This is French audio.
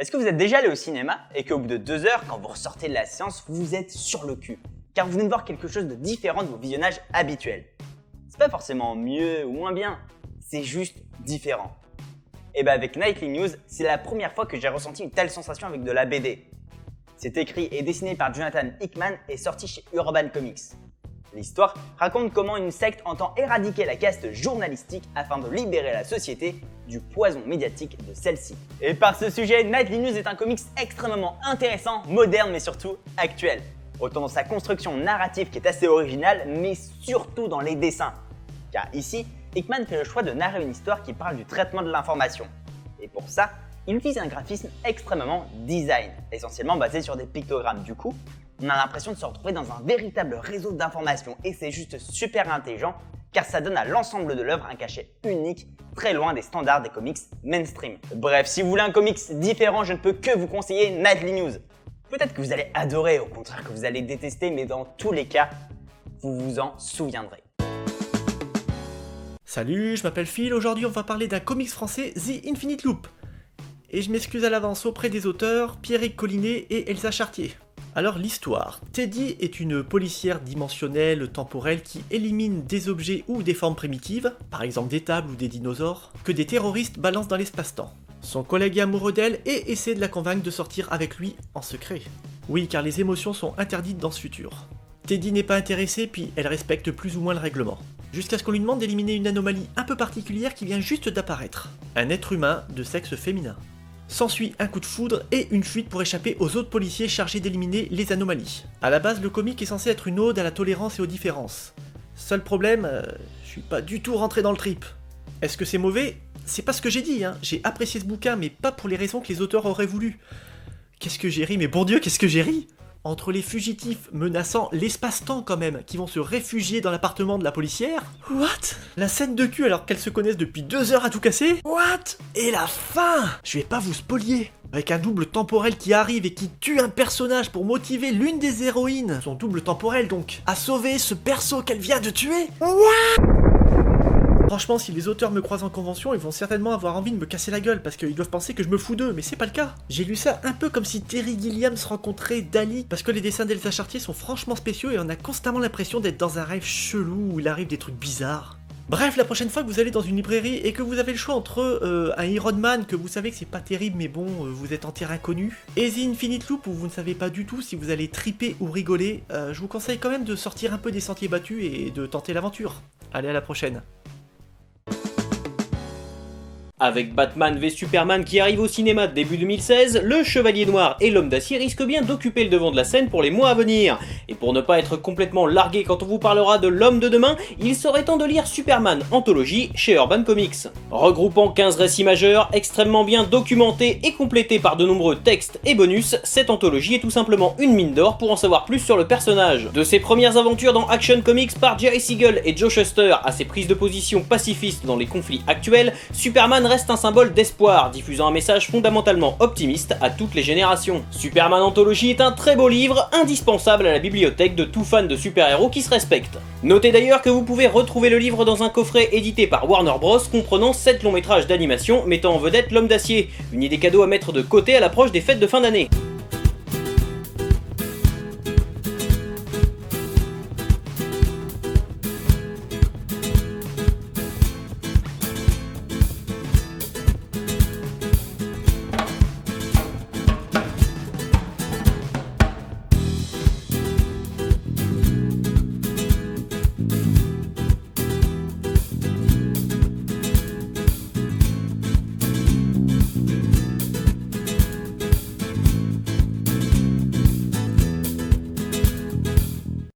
Est-ce que vous êtes déjà allé au cinéma et qu'au bout de 2 heures, quand vous ressortez de la séance, vous êtes sur le cul, car vous venez de voir quelque chose de différent de vos visionnages habituels? C'est pas forcément mieux ou moins bien, c'est juste différent. Et bah avec Nightly News, c'est la première fois que j'ai ressenti une telle sensation avec de la BD. C'est écrit et dessiné par Jonathan Hickman et sorti chez Urban Comics. L'histoire raconte comment une secte entend éradiquer la caste journalistique afin de libérer la société du poison médiatique de celle-ci. Et par ce sujet, Nightly News est un comics extrêmement intéressant, moderne mais surtout actuel. Autant dans sa construction narrative qui est assez originale, mais surtout dans les dessins. Car ici, Hickman fait le choix de narrer une histoire qui parle du traitement de l'information. Et pour ça, il utilise un graphisme extrêmement design, essentiellement basé sur des pictogrammes. Du coup, on a l'impression de se retrouver dans un véritable réseau d'informations et c'est juste super intelligent car ça donne à l'ensemble de l'œuvre un cachet unique, très loin des standards des comics mainstream. Bref, si vous voulez un comics différent, je ne peux que vous conseiller Nightly News. Peut-être que vous allez adorer, au contraire que vous allez détester, mais dans tous les cas, vous vous en souviendrez. Salut, je m'appelle Phil, aujourd'hui on va parler d'un comics français, The Infinite Loop. Et je m'excuse à l'avance auprès des auteurs, Pierrick Collinet et Elsa Chartier. Alors l'histoire. Teddy est une policière dimensionnelle temporelle qui élimine des objets ou des formes primitives, par exemple des tables ou des dinosaures, que des terroristes balancent dans l'espace-temps. Son collègue est amoureux d'elle et essaie de la convaincre de sortir avec lui en secret. Oui, car les émotions sont interdites dans ce futur. Teddy n'est pas intéressée, puis elle respecte plus ou moins le règlement. Jusqu'à ce qu'on lui demande d'éliminer une anomalie un peu particulière qui vient juste d'apparaître. Un être humain de sexe féminin. S'ensuit un coup de foudre et une fuite pour échapper aux autres policiers chargés d'éliminer les anomalies. A la base, le comic est censé être une ode à la tolérance et aux différences. Seul problème, je suis pas du tout rentré dans le trip. Est-ce que c'est mauvais? C'est pas ce que j'ai dit, hein. J'ai apprécié ce bouquin, mais pas pour les raisons que les auteurs auraient voulu. Qu'est-ce que j'ai ri, mais bon Dieu, qu'est-ce que j'ai ri? Entre les fugitifs menaçant l'espace-temps quand même, qui vont se réfugier dans l'appartement de la policière. What? La scène de cul alors qu'elles se connaissent depuis 2 heures à tout casser. What? Et la fin? Je vais pas vous spolier. Avec un double temporel qui arrive et qui tue un personnage pour motiver l'une des héroïnes, son double temporel donc, à sauver ce perso qu'elle vient de tuer. What? Franchement, si les auteurs me croisent en convention, ils vont certainement avoir envie de me casser la gueule parce qu'ils doivent penser que je me fous d'eux, mais c'est pas le cas. J'ai lu ça un peu comme si Terry Gilliam se rencontrait Dali, parce que les dessins d'Elsa Chartier sont franchement spéciaux et on a constamment l'impression d'être dans un rêve chelou où il arrive des trucs bizarres. Bref, la prochaine fois que vous allez dans une librairie et que vous avez le choix entre un Iron Man, que vous savez que c'est pas terrible mais bon, vous êtes en terre inconnue, et The Infinite Loop où vous ne savez pas du tout si vous allez triper ou rigoler, je vous conseille quand même de sortir un peu des sentiers battus et de tenter l'aventure. Allez, à la prochaine. Avec Batman v Superman qui arrive au cinéma début 2016, le Chevalier Noir et l'Homme d'Acier risquent bien d'occuper le devant de la scène pour les mois à venir. Et pour ne pas être complètement largué quand on vous parlera de l'Homme de demain, il serait temps de lire Superman Anthologie chez Urban Comics. Regroupant 15 récits majeurs, extrêmement bien documentés et complétés par de nombreux textes et bonus, cette anthologie est tout simplement une mine d'or pour en savoir plus sur le personnage. De ses premières aventures dans Action Comics par Jerry Siegel et Joe Shuster à ses prises de position pacifistes dans les conflits actuels, Superman reste un symbole d'espoir, diffusant un message fondamentalement optimiste à toutes les générations. Superman Anthologie est un très beau livre, indispensable à la bibliothèque de tout fan de super-héros qui se respecte. Notez d'ailleurs que vous pouvez retrouver le livre dans un coffret édité par Warner Bros comprenant 7 longs métrages d'animation mettant en vedette l'Homme d'Acier, une idée cadeau à mettre de côté à l'approche des fêtes de fin d'année.